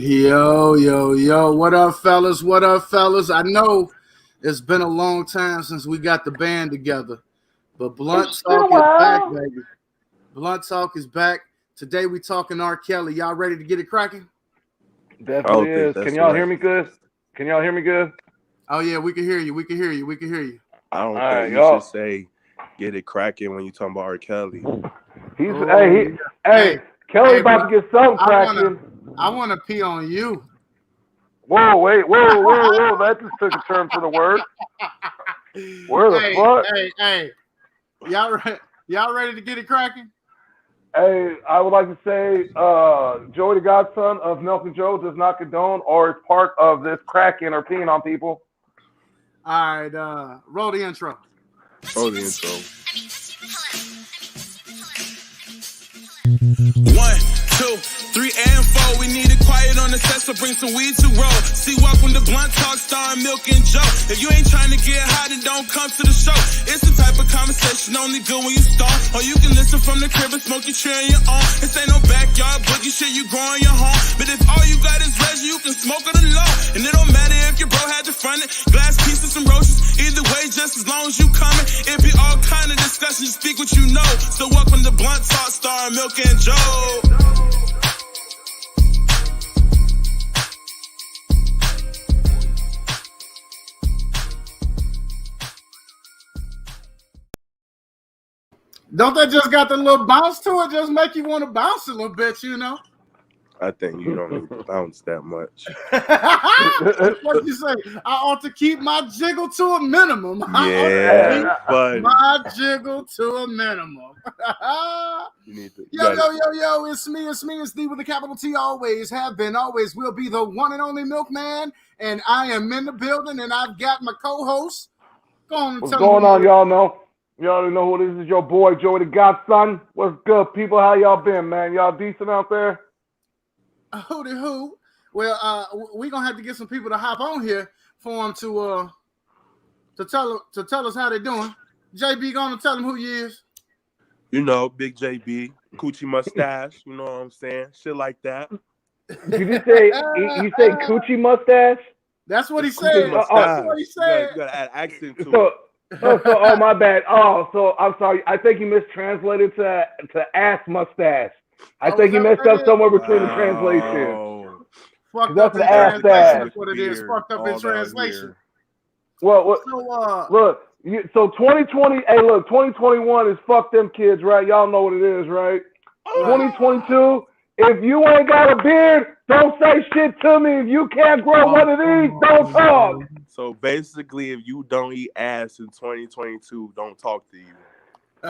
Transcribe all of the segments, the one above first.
Yo, yo, yo. What up, fellas? What up, fellas? I know it's been a long time since we got the band together, but Blunt Talk is back, baby. Blunt Talk is back. Today we talking R. Kelly. Y'all ready to get it cracking? Definitely is. Can y'all hear me good? Can y'all hear me good? Oh, yeah, we can hear you. We can hear you. We can hear you. I don't think you should say get it cracking when you talking about R. Kelly. Kelly about to get something cracking. I want to pee on you. Whoa. That just took a turn for the worse. Where the fuck? Hey. Y'all ready to get it cracking? Hey, I would like to say Joey the Godson of Milk and Joe does not condone or is part of this cracking or peeing on people. All right, roll the intro. Roll the intro. 1, 2, 3, and 4. We need it quiet on the set, so bring some weed to roll. See, welcome to Blunt Talk, starring Milk and Joe. If you ain't trying to get high, then don't come to the show. It's the type of conversation only good when you start. Or you can listen from the crib and smoke your tree on your own. This ain't no backyard boogie shit, you grow in your home. But if all you got is Reggie, you can smoke it alone. And it don't matter if your bro had to front it. Glass pieces and roaches. Either way, just as long as you coming. It be all kind of discussion, you speak what you know. So welcome to Blunt Talk, starring Milk and Joe. Don't that just got the little bounce to it? Just make you want to bounce a little bit, you know? I think you don't need to bounce that much. What you say? I ought to keep my jiggle to a minimum. Yeah, but my jiggle to a minimum. Yo, it's me, it's D with a capital T. Always have been, always will be the one and only Milkman. And I am in the building, and I've got my co-host. What's going on, y'all know? Y'all already know who this is, your boy, Joey the Godson. What's good, people? How y'all been, man? Y'all decent out there? Hooty who? Well, we're gonna have to get some people to hop on here for them to tell us how they're doing. JB, gonna tell them who you is. You know, Big JB, coochie mustache. You know what I'm saying? Shit like that. Did you say you say coochie mustache? That's what he said. That's what he said. You gotta add accent to it. Oh, my bad. Oh, so I'm sorry. I think you mistranslated to ass mustache. I think you messed up somewhere between the translation. Fucked up in translation. That's what it is. Fucked up in translation. Well, look. So 2020. Hey, look. 2021 is fuck them kids, right? Y'all know what it is, right? 2022. If you ain't got a beard, don't say shit to me. If you can't grow one of these, don't talk. So basically, if you don't eat ass in 2022, don't talk to you.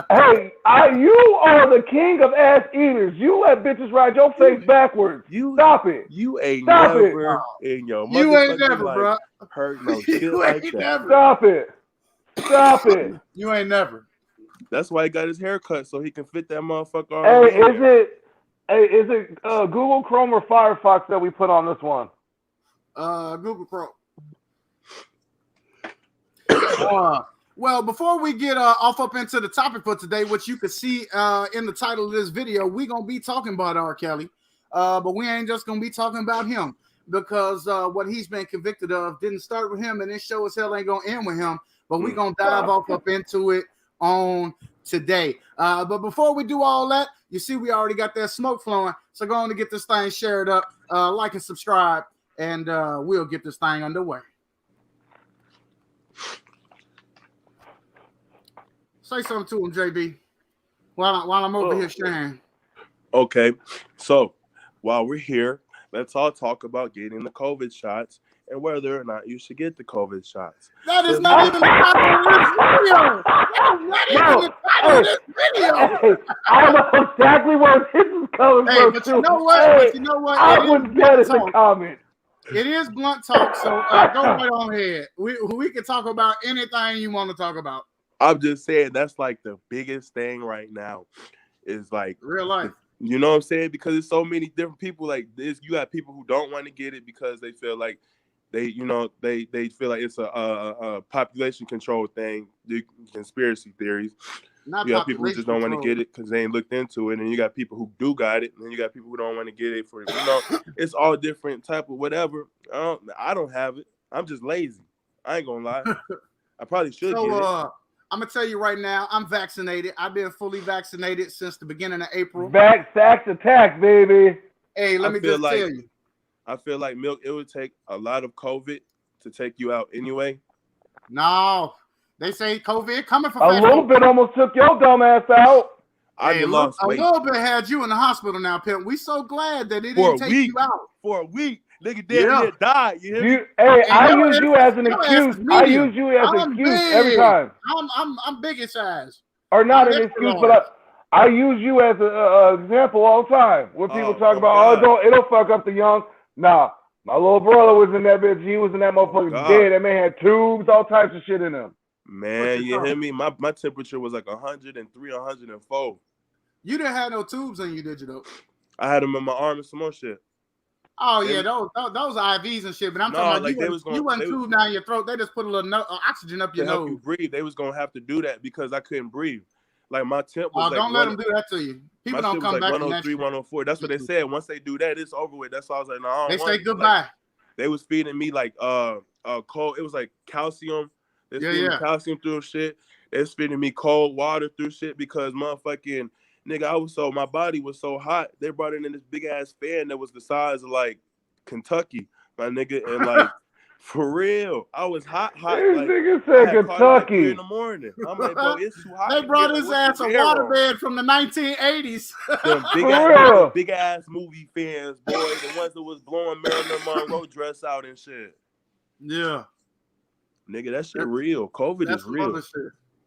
Hey, you are the king of ass eaters. You let bitches ride your face backwards. Stop it. You ain't never in your motherfucking life bro. heard no shit like that. Never. Stop it. You ain't never. That's why he got his hair cut, so he can fit that motherfucker on. Is it Google Chrome or Firefox that we put on this one? Google Chrome. Well, before we get off up into the topic for today, which you can see in the title of this video, we're going to be talking about R. Kelly. But we ain't just going to be talking about him because what he's been convicted of didn't start with him, and this show as hell ain't going to end with him. But we're going to dive off up into it on today. But before we do all that, you see we already got that smoke flowing. So go on to get this thing shared up, like and subscribe, and we'll get this thing underway. Say something to him, JB, while I'm over here sharing. Okay, so while we're here, let's all talk about getting the COVID shots and whether or not you should get the COVID shots. That is not even the title of this video. That is not even the title of this video. I know exactly where this is coming from. But you know what? I would get it in the comment. It is Blunt Talk, so go right on ahead. We can talk about anything you want to talk about. I'm just saying that's like the biggest thing right now is like real life. You know what I'm saying? Because there's so many different people like this. You got people who don't want to get it because they feel like they feel like it's a population control thing, the conspiracy theories. You got people who just don't want to get it because they ain't looked into it, and you got people who do got it, and then you got people who don't want to get it for it's all different type of whatever. I don't have it. I'm just lazy. I ain't gonna lie. I probably should get it. I'm gonna tell you right now, I'm vaccinated. I've been fully vaccinated since the beginning of April. Vax attack, baby. Hey, let me just tell you. I feel like Milk, it would take a lot of COVID to take you out anyway. No, they say COVID coming for a little bit almost took your dumb ass out. A little bit had you in the hospital now, Pimp. We so glad that it didn't take you out. For a week. Nigga damn died. I use you as an excuse. I use you as an excuse every time. I'm big in size. Or not an excuse, but I use you as an example all the time. When people talk about, it'll fuck up the young. Nah, my little brother was in that bitch. He was in that motherfucker dead. That man had tubes, all types of shit in him. Man, you hear me? My temperature was like 103, 104. You didn't have no tubes on you, did you, though? I had them in my arm and some more shit. Oh, yeah, those IVs and shit. But I'm talking about you wasn't tubed down your throat. They just put a little oxygen up your nose. To help you breathe. They was going to have to do that because I couldn't breathe. Like, my temp was don't let them do that to you. People don't come back 103, 104. That's what they said. Once they do that, it's over with. That's why I was like, no, I don't want say goodbye. Like, they was feeding me, like, cold. It was, like, calcium. They was feeding me calcium through shit. They was feeding me cold water through shit because motherfucking, nigga, my body was so hot. They brought in this big-ass fan that was the size of, like, Kentucky, my nigga, and like for real, I was hot. This nigga said Kentucky in the morning. I'm like, bro, it's too hot. They brought his ass a waterbed from the 1980s. Them big ass movie fans, boy, the ones that was blowing Marilyn Monroe dress out and shit. Yeah, nigga, that shit real. COVID is real.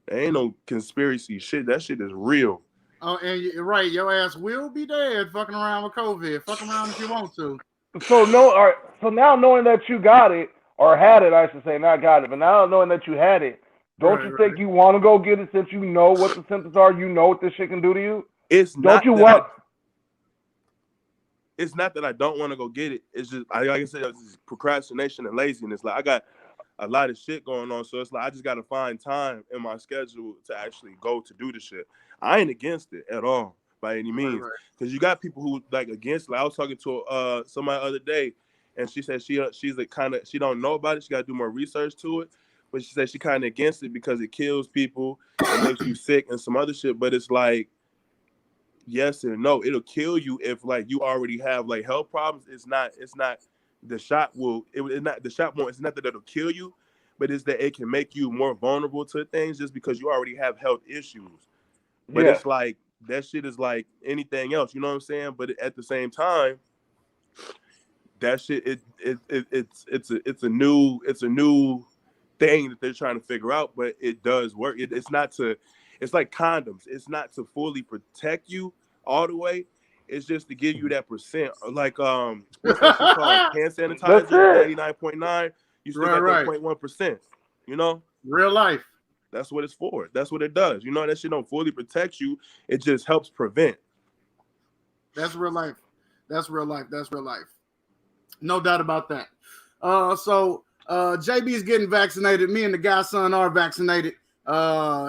There ain't no conspiracy shit. That shit is real. Oh, and you're right, your ass will be dead fucking around with COVID. Fuck around if you want to. So now knowing that you got it, or had it, I should say, not got it, but now knowing that you had it, don't you think you want to go get it since you know what the symptoms are, you know what this shit can do to you? It's not that I don't want to go get it. It's just, like I said, it's procrastination and laziness. Like, I got a lot of shit going on, so it's like I just got to find time in my schedule to actually go to do the shit. I ain't against it at all. By any means, because you got people who like against. Like I was talking to somebody the other day, and she said she's like kind of she don't know about it. She got to do more research to it, but she said she kind of against it because it kills people, it makes you sick, and some other shit. But it's like yes and no. It'll kill you if like you already have like health problems. It's not the shot will. It's not the shot won't. It's not that it'll kill you, but it's that it can make you more vulnerable to things just because you already have health issues. But it's like. That shit is like anything else, you know what I'm saying? But at the same time, that shit it's a new thing that they're trying to figure out, but it does work. It's like condoms. It's not to fully protect you all the way. It's just to give you that percent. Like what's that shit called? Hand sanitizer, 99.9. You still got that 0.1%. You know? Real life. That's what it's for. That's what it does. You know, that shit don't fully protect you. It just helps prevent. That's real life. That's real life. That's real life. No doubt about that. So JB is getting vaccinated. Me and the godson are vaccinated.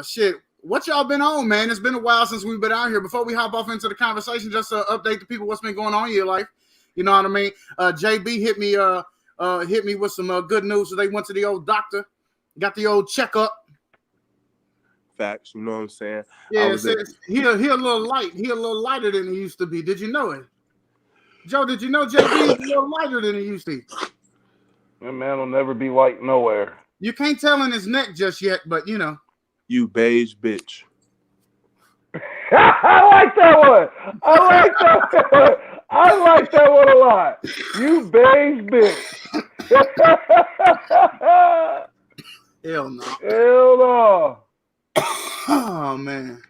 Shit. What y'all been on, man? It's been a while since we've been out here. Before we hop off into the conversation, just to update the people what's been going on in your life. You know what I mean? JB hit me with some good news. So they went to the old doctor, got the old checkup. Facts, you know what I'm saying? Yeah, he a little light. He a little lighter than he used to be. Did you know it? Joe, did you know JB is a little lighter than he used to be? That man will never be light nowhere. You can't tell in his neck just yet, but you know. You beige bitch. I like that one. I like that one a lot. You beige bitch. Hell no. Hell no. Oh man,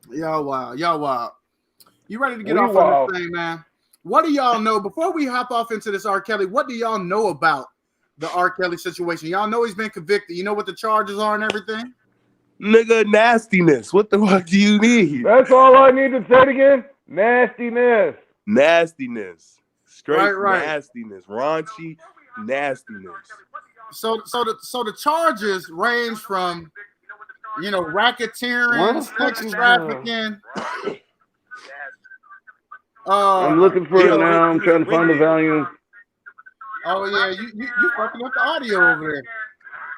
y'all wild. You ready to get off on this thing, man? What do y'all know before we hop off into this R. Kelly? What do y'all know about the R. Kelly situation? Y'all know he's been convicted. You know what the charges are and everything? Nigga, nastiness. What the fuck do you need? That's all I need to say it again. Nastiness. Straight nastiness. Raunchy nastiness. So the charges range from You know, racketeering, sex trafficking. I'm looking for it now. I'm trying to find the volume. Oh yeah, you fucking up the audio over there.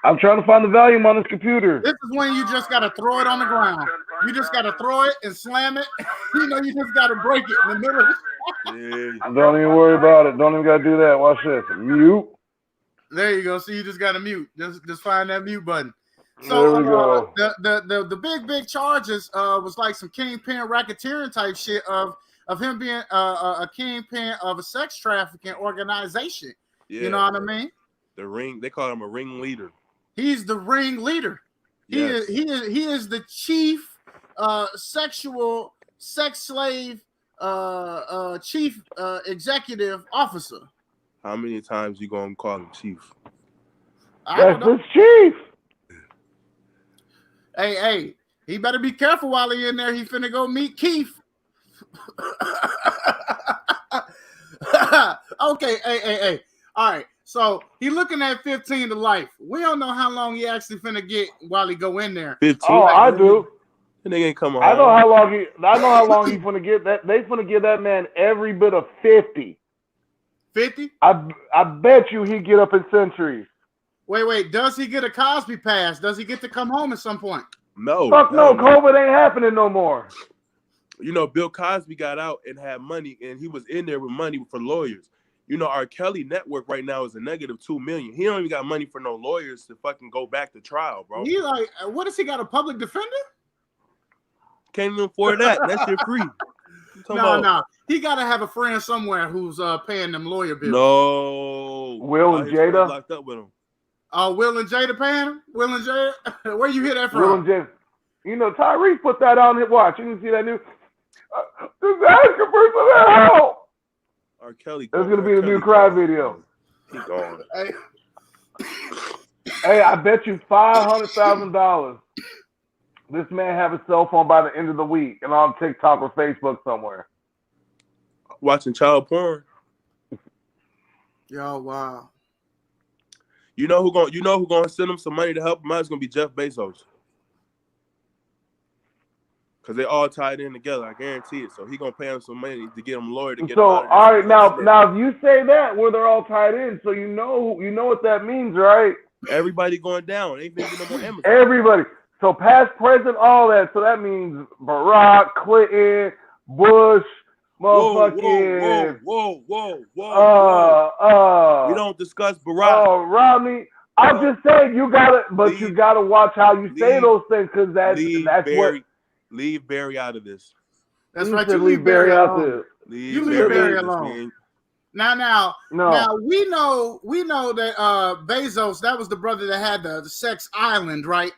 I'm trying to find the volume on this computer. This is when you just gotta throw it on the ground. You just gotta throw it and slam it. You know, you just gotta break it in the middle. Don't even worry about it. Don't even gotta do that. Watch this. Mute. There you go. So you just gotta mute. Just find that mute button. So there we go. The big charges was like some kingpin racketeering type shit of him being a kingpin of a sex trafficking organization. Yeah. You know what I mean? They call him a ring leader. He's the ring leader. Yes. He is the chief sexual sex slave chief executive officer. How many times you gonna call him chief? That's the chief. Hey, he better be careful while he in there. He finna go meet Keith. Okay, hey. All right. So he looking at 15 to life. We don't know how long he actually finna get while he go in there. 15. Oh, I do. And they ain't come home. I know how long he finna get. That they finna give that man every bit of 50. 50? I bet you he get up in centuries. Wait. Does he get a Cosby pass? Does he get to come home at some point? No. Fuck no. COVID ain't happening no more. You know, Bill Cosby got out and had money, and he was in there with money for lawyers. You know, R. Kelly network right now is a negative $2 million. He don't even got money for no lawyers to fucking go back to trial, bro. He like, what does he got, a public defender? Can't even afford that. That shit free. No. He got to have a friend somewhere who's paying them lawyer bills. No. Will and Jada locked up with him. Will and Jada paying him? Will and Jada? Where you hear that from? Will and Jada. You know, Tyrese put that on his watch. You can see that new. Just asking for some help. R. Kelly. That's gonna be the new cry video. He gone. Hey, I bet you $500,000. This man have a cell phone by the end of the week and on TikTok or Facebook somewhere. Watching child porn. Yo, wow. You know who gonna send him some money to help him out? It's gonna be Jeff Bezos. Cause they all tied in together, I guarantee it. So he gonna pay him some money to get him a lawyer to get him out of all right, now if you say that where they're all tied in, so you know what that means, right? Everybody going down. Ain't thinking no more Amazon. Everybody. So past, present, all that. So that means Barack, Clinton, Bush, motherfucking. Whoa. We don't discuss Barack. Romney. I'm just saying you gotta watch how you say those things because that's what. Leave Barry out of this. That's right. You leave Barry out there. You leave Barry alone. Now we know that Bezos, that was the brother that had the sex island, right?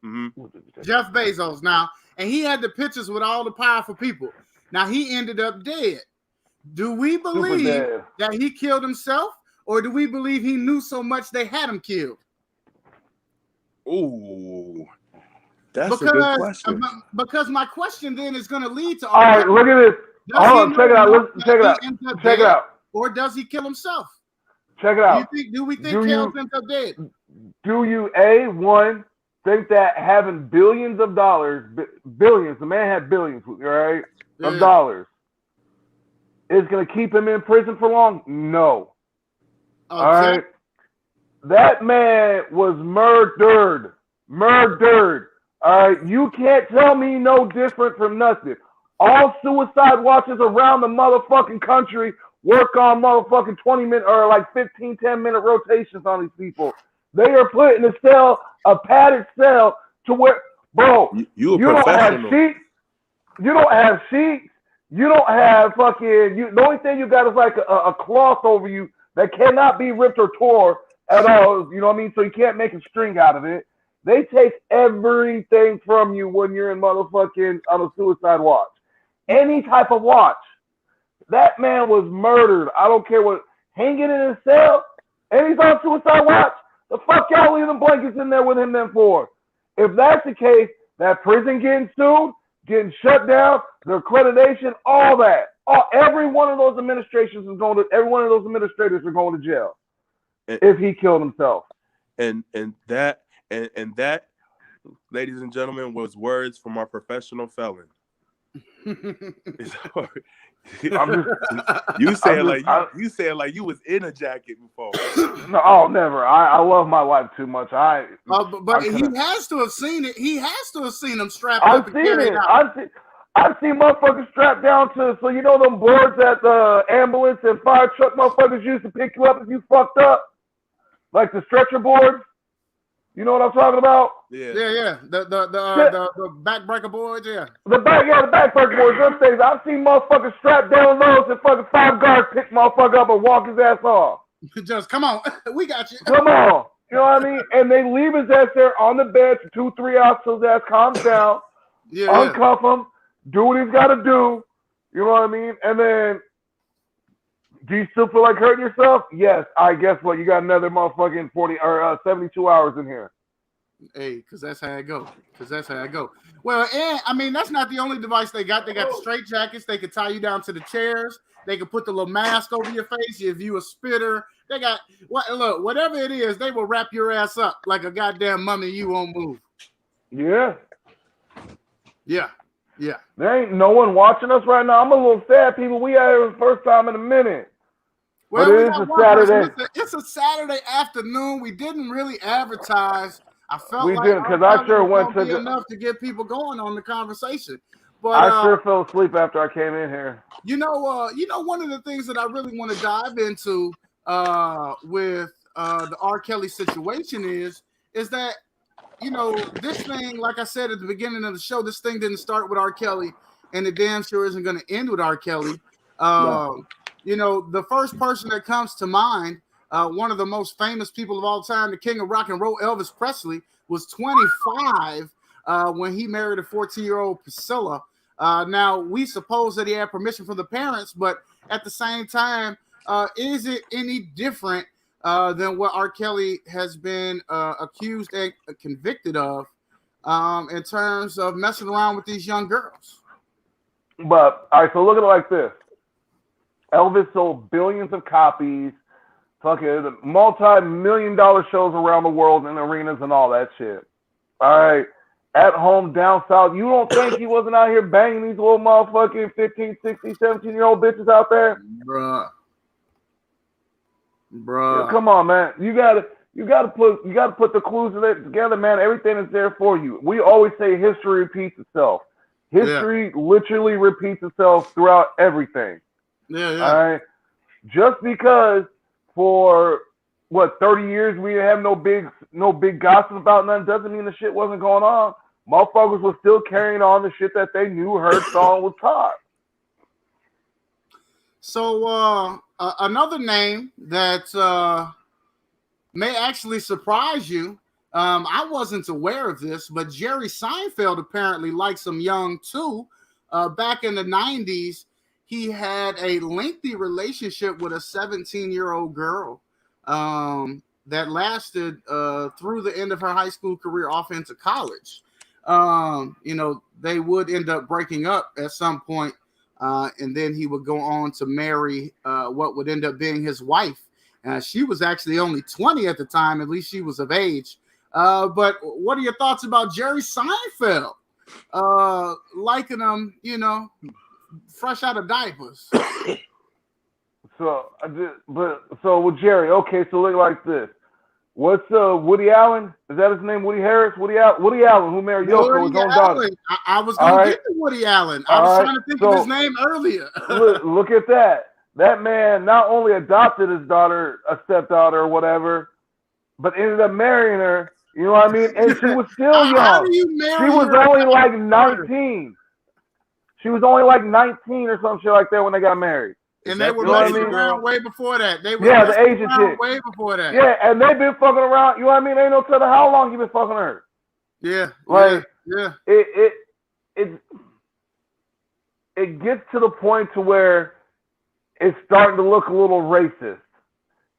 Mm-hmm. Jeff Bezos. Now, and he had the pictures with all the powerful people. Now he ended up dead. Do we believe that he killed himself, or do we believe he knew so much they had him killed? Ooh. That's a good question. Because my question then is going to lead to all right, look at this. Hold on, check it out. Check it out. Or does he kill himself? Check it out. Do we think Kale's ends up dead? Do you, A1, think that having billions of dollars, billions, the man had billions, right, of dollars, is going to keep him in prison for long? No. Okay. All right? That man was murdered. All right, you can't tell me no different from nothing. All suicide watches around the motherfucking country work on motherfucking 20-minute or like 15, 10-minute rotations on these people. They are put in a padded cell to where, bro, you don't have sheets. You don't have sheets. You don't have fucking, the only thing you got is like a cloth over you that cannot be ripped or tore at all. You know what I mean? So you can't make a string out of it. They take everything from you when you're in motherfucking on a suicide watch. Any type of watch. That man was murdered. I don't care what. Hanging in his cell, and he's on suicide watch. The fuck y'all leave them blankets in there with him then for? If that's the case, that prison getting sued, getting shut down, the accreditation, all that. Every one of those administrators are going to jail if he killed himself. And that ladies and gentlemen, was words from our professional felon. You said like you was in a jacket before. No, never. I love my life too much. But he has to have seen it. He has to have seen them strapped up. I've seen it. I've seen motherfuckers strapped down to, so you know them boards that the ambulance and fire truck motherfuckers used to pick you up if you fucked up, like the stretcher boards. You know what I'm talking about? Yeah. The backbreaker boards, yeah. The backbreaker boards. Those things. I've seen motherfuckers strapped down those and fucking 5 guards pick motherfucker up and walk his ass off. Just come on, we got you. Come on, you know what I mean? And they leave his ass there on the bed for 2-3 hours till his ass calms down. Uncuff him, do what he's got to do. You know what I mean? And then, do you still feel like hurting yourself? Yes. I guess what? You got another motherfucking 40 or 72 hours in here. Hey, because that's how it go. Well, and I mean, that's not the only device they got. They got the straight jackets. They can tie you down to the chairs. They can put the little mask over your face if you a spitter. They got whatever it is, they will wrap your ass up like a goddamn mummy. You won't move. Yeah. There ain't no one watching us right now. I'm a little sad, people. We are here the first time in a minute. Well, but it is a Saturday. It's a Saturday afternoon. We didn't really advertise. I felt we didn't, because I sure went to enough to get people going on the conversation. But I sure fell asleep after I came in here. You know, one of the things that I really want to dive into with the R. Kelly situation is that, you know, this thing, like I said at the beginning of the show, this thing didn't start with R. Kelly, and it damn sure isn't going to end with R. Kelly. You know, the first person that comes to mind, one of the most famous people of all time, the king of rock and roll, Elvis Presley, was 25 when he married a 14-year-old Priscilla. Now, we suppose that he had permission from the parents, but at the same time, is it any different than what R. Kelly has been accused and convicted of in terms of messing around with these young girls? But, all right, so look at it like this. Elvis sold billions of copies, fucking multi-million-dollar shows around the world in arenas and all that shit. All right. At home, down south, you don't think he wasn't out here banging these little motherfucking 15, 16, 17-year-old bitches out there? Bruh. Yeah, come on, man. You gotta put the clues together, man. Everything is there for you. We always say history repeats itself. History literally repeats itself throughout everything. Yeah. All right. Just because for 30 years we didn't have no big gossip about nothing doesn't mean the shit wasn't going on. Motherfuckers were still carrying on the shit that they knew, heard, saw, and was taught. So another name that may actually surprise you. I wasn't aware of this, but Jerry Seinfeld apparently likes them young too. Back in the 90s, he had a lengthy relationship with a 17-year-old girl that lasted through the end of her high school career off into college. You know, they would end up breaking up at some point, and then he would go on to marry what would end up being his wife. She was actually only 20 at the time, at least she was of age. But what are your thoughts about Jerry Seinfeld? Liking him, you know, fresh out of diapers. So with Jerry, okay, so look like this. What's Woody Allen? Is that his name? Woody Harris? Woody Allen, who married Yoko, his own daughter. I was going to get to Woody Allen. I was trying to think of his name earlier. look at that. That man not only adopted his daughter, a stepdaughter or whatever, but ended up marrying her. You know what I mean? And she was still young. How do you marry she was only like 19. She was only like 19 or some shit like that when they got married. And they were messing around way before that. They were the Asian chick. Way before that. Yeah, and they've been fucking around. You know what I mean? Ain't no telling how long you been fucking her. Yeah. Like, yeah. It gets to the point to where it's starting to look a little racist.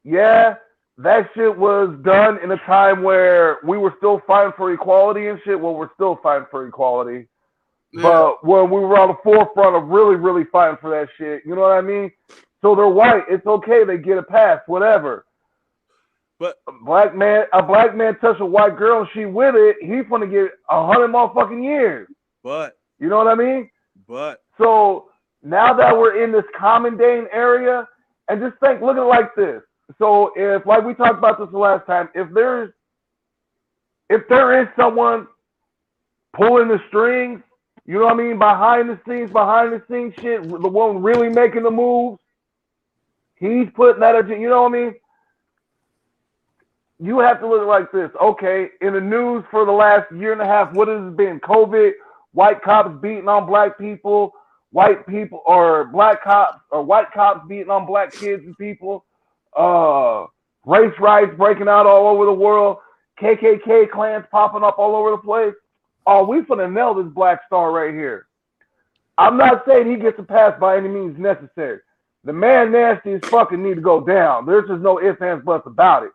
Yeah, that shit was done in a time where we were still fighting for equality and shit. Well, we're still fighting for equality. Yeah. But when we were on the forefront of really, really fighting for that shit, you know what I mean? So they're white. It's okay. They get a pass, whatever. But a black man touch a white girl and she with it, he's gonna get 100 motherfucking years. But you know what I mean? But so now that we're in this common Dane area, and just think, look at it like this. So if, like we talked about this the last time, if there is someone pulling the strings, you know what I mean, behind the scenes shit, the one really making the moves, he's putting that, you know what I mean? You have to look at it like this. Okay, in the news for the last year and a half, what has it been? COVID, white cops beating on black people, white people, or black cops, or white cops beating on black kids and people, race riots breaking out all over the world, KKK clans popping up all over the place. Oh, we finna nail this black star right here. I'm not saying he gets a pass by any means necessary. The man nasty as fucking need to go down. There's just no ifs, ands, buts about it.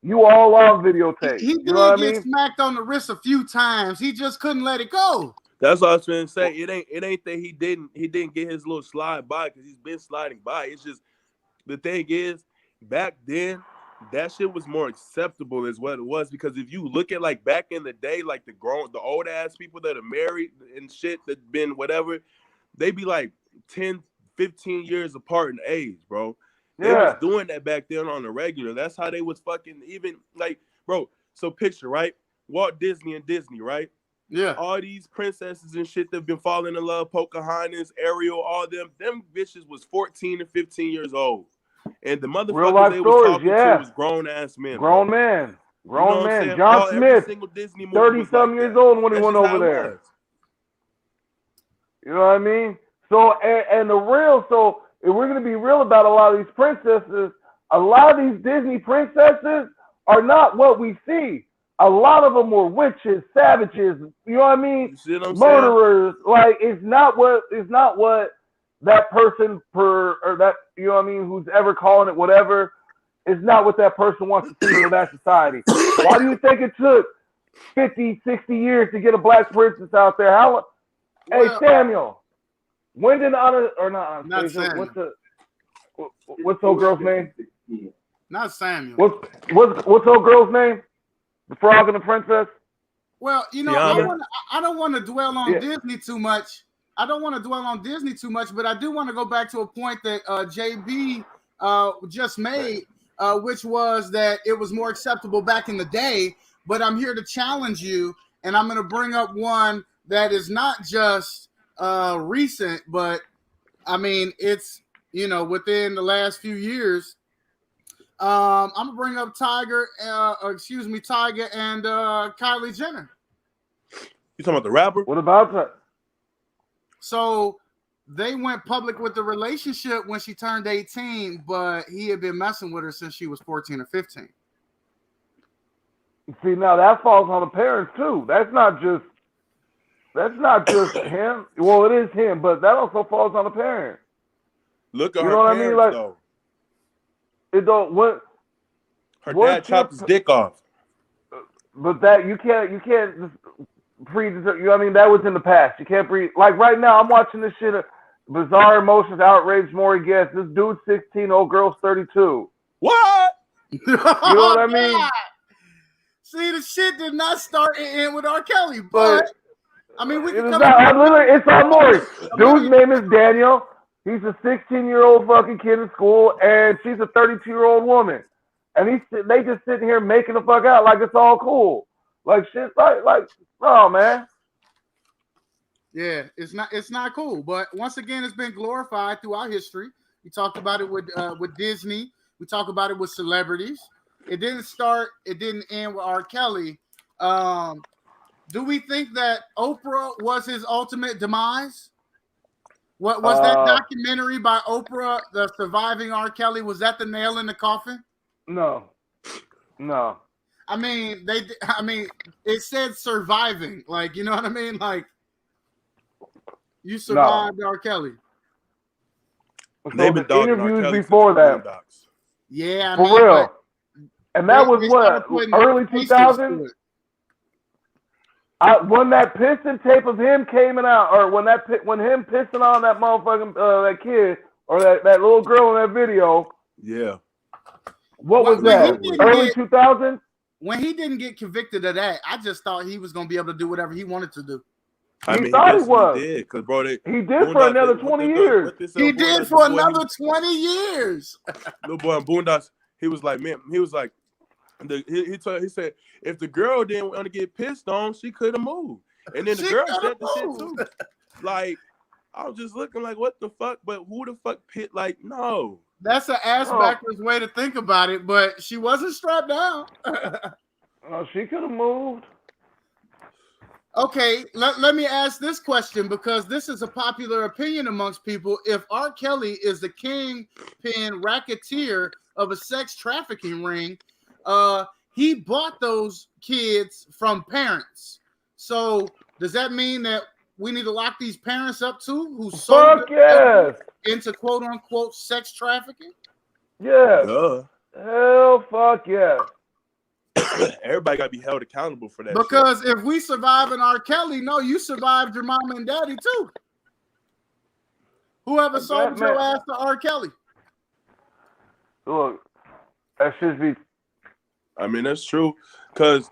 You all on videotape. He did you know get smacked on the wrist a few times. He just couldn't let it go. That's what I was trying to say. It ain't that he didn't get his little slide by, because he's been sliding by. It's just, the thing is, back then, that shit was more acceptable is what it was, because if you look at, like, back in the day, like the old ass people that are married and shit that been whatever, they be like 10, 15 years apart in age, bro. They was doing that back then on the regular. That's how they was fucking, even, like, bro, so picture, right? Walt Disney and Disney, right? Yeah. All these princesses and shit that have been falling in love, Pocahontas, Ariel, all them bitches was 14 and 15 years old. And the motherfuckers they was talking to was grown-ass men. Grown man. John Smith, 30-something years old when he went over there. You know what I mean? So, and the real, so if we're going to be real about a lot of these princesses, a lot of these Disney princesses are not what we see. A lot of them were witches, savages, you know what I mean? Murderers. Like, it's not what that person or that, you know what I mean, who's ever calling it whatever, is not what that person wants to see in that society. Why do you think it took 50, 60 years to get a black princess out there? Hey, Samuel, when did what's old girl's name? Not Samuel. What's old girl's name? The Frog and the Princess? Well, you know, I don't want to dwell on Disney too much. I don't want to dwell on Disney too much, but I do want to go back to a point that JB just made, which was that it was more acceptable back in the day. But I'm here to challenge you, and I'm going to bring up one that is not just recent, but I mean, it's, you know, within the last few years. I'm gonna bring up Tiger and Kylie Jenner. You talking about the rapper? What about that? So they went public with the relationship when she turned 18, but he had been messing with her since she was 14 or 15. See, now that falls on the parents too. That's not just him. Well, it is him, but that also falls on the parents. Look at her parents, I mean? Like, though. It don't what her dad chopped his dick off. But that you can't just you know what I mean? That was in the past. You can't breathe. Like right now, I'm watching this shit. Bizarre Emotions, Outrage, Maury Guest. This dude's 16, old girl's 32. What? You know what I mean? See, the shit did not start and end with R. Kelly, but I mean, we can come. It's on Maury. Dude's name is Daniel. He's a 16-year-old fucking kid in school, and she's a 32-year-old woman. And they just sitting here making the fuck out like it's all cool. Like shit, like, oh man. Yeah, it's not cool. But once again, it's been glorified throughout history. We talked about it with Disney. We talk about it with celebrities. It didn't start. It didn't end with R. Kelly. Do we think that Oprah was his ultimate demise? What was that documentary by Oprah, The Surviving R. Kelly? Was that the nail in the coffin? No. I mean, it said surviving. Like, you know what I mean? Like, you survived R. Kelly. They've been interviews before that. Yeah, for real. And that was what, early 2000s? When that piston tape of him came out, or when him pissing on that motherfucking that kid or that little girl in that video, yeah. What was that? Early 2000s? When he didn't get convicted of that, I just thought he was going to be able to do whatever he wanted to do. He thought he was. Did, cause bro, he did for another 20 years. He did for another 20 years. Little boy in Boondocks, he was like, man, he was like, he said, if the girl didn't want to get pissed on, she could have moved. And then the girl said the shit too. Like, I was just looking like, what the fuck? But who the fuck pit? Like, no. That's an ass backwards way to think about it, but she wasn't strapped down. She could have moved. Okay, let me ask this question, because this is a popular opinion amongst people. If R. Kelly is the kingpin racketeer of a sex trafficking ring, he bought those kids from parents. So does that mean that we need to lock these parents up too, who sold into quote unquote sex trafficking? Yes. Hell, fuck yes. Everybody got to be held accountable for that. Because shit. If we survive in R. Kelly, no, you survived your mama and daddy too. Whoever sold your ass to R. Kelly? Look, that should be. I mean, that's true. Because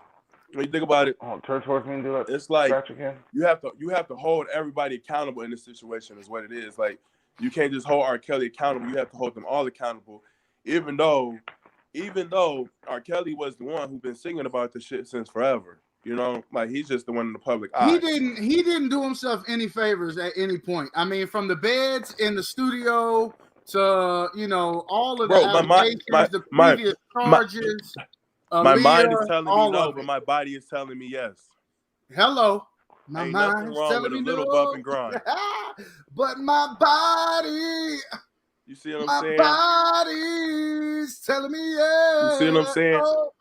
when you think about it, turn towards me and do that. It's like you have to hold everybody accountable in this situation. Is what it is. Like, you can't just hold R. Kelly accountable. You have to hold them all accountable, even though R. Kelly was the one who's been singing about this shit since forever. You know, like, he's just the one in the public eye. He didn't do himself any favors at any point. I mean, from the beds in the studio to, you know, all of the allegations, the previous charges. My mind is telling me no, but my body is telling me yes. Hello. My Ain't mind nothing is wrong telling with me a little no. bump and grind. But my body. You see what I'm saying? My body's telling me yes. You see what I'm saying? Oh,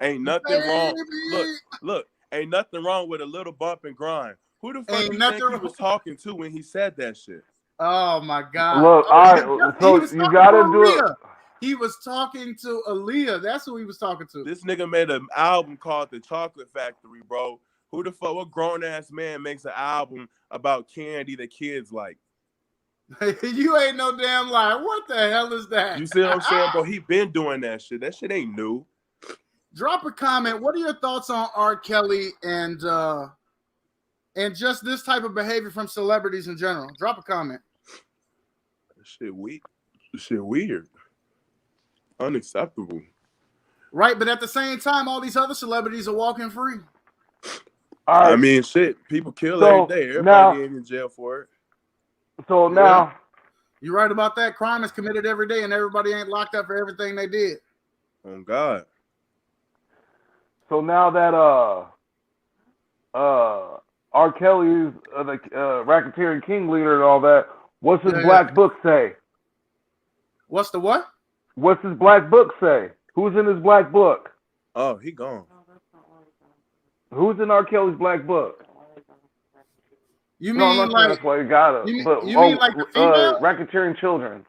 ain't nothing wrong. Look, ain't nothing wrong with a little bump and grind. Who the fuck you think he was talking to when he said that shit? Oh my God. Look, so you gotta do it. He was talking to Aaliyah. That's who he was talking to. This nigga made an album called The Chocolate Factory, bro. Who the fuck, what grown ass man makes an album about candy that kids like? You ain't no damn lie. What the hell is that? You see what I'm saying, bro? He been doing that shit. That shit ain't new. Drop a comment. What are your thoughts on R. Kelly and just this type of behavior from celebrities in general? Drop a comment. That shit weak. That shit weird. Unacceptable. Right, but at the same time, all these other celebrities are walking free. I mean, shit. People kill every day. Everybody ain't in jail for it. So now, you're right about that. Crime is committed every day, and everybody ain't locked up for everything they did. Oh God. So now that R. Kelly is the racketeering king leader and all that, what's his black book say? What's the what? What's his black book say? Who's in his black book? Oh, he gone. Who's in R. Kelly's black book? You mean like that's why you got it. You mean like the female? Racketeering children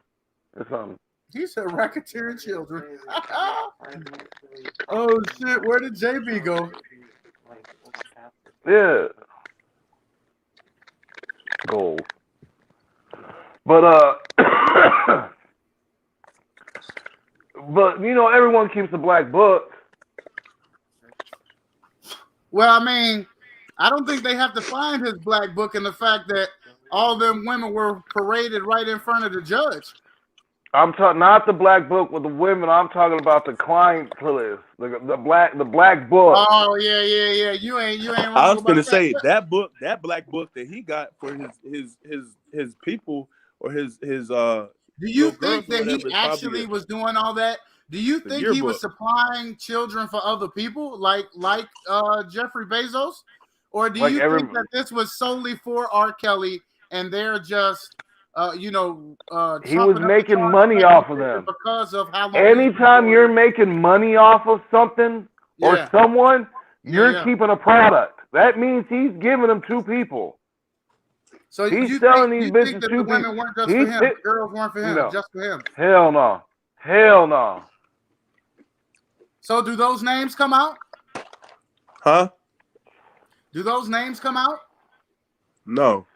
or something. He said racketeering children. Oh shit! Where did JB go? Yeah. Gold. But but you know, everyone keeps a black book. Well, I mean, I don't think they have to find his black book in the fact that all them women were paraded right in front of the judge. I'm talking not the black book with the women. I'm talking about the client list, the black book. Oh yeah. You ain't. Wrong I was gonna say that book, that black book that he got for his people or his. Do you think that he actually was doing all that? Do you think he was supplying children for other people, like Jeffrey Bezos, or do you think that this was solely for R. Kelly and they're just he was making money off of them because of how long. Anytime you're making money off of something or someone, you're keeping a product. That means he's giving them to people. So he's selling these bitches to the women weren't just for him. The girls weren't for him, just for him. Hell no. So do those names come out? Huh? Do those names come out? No.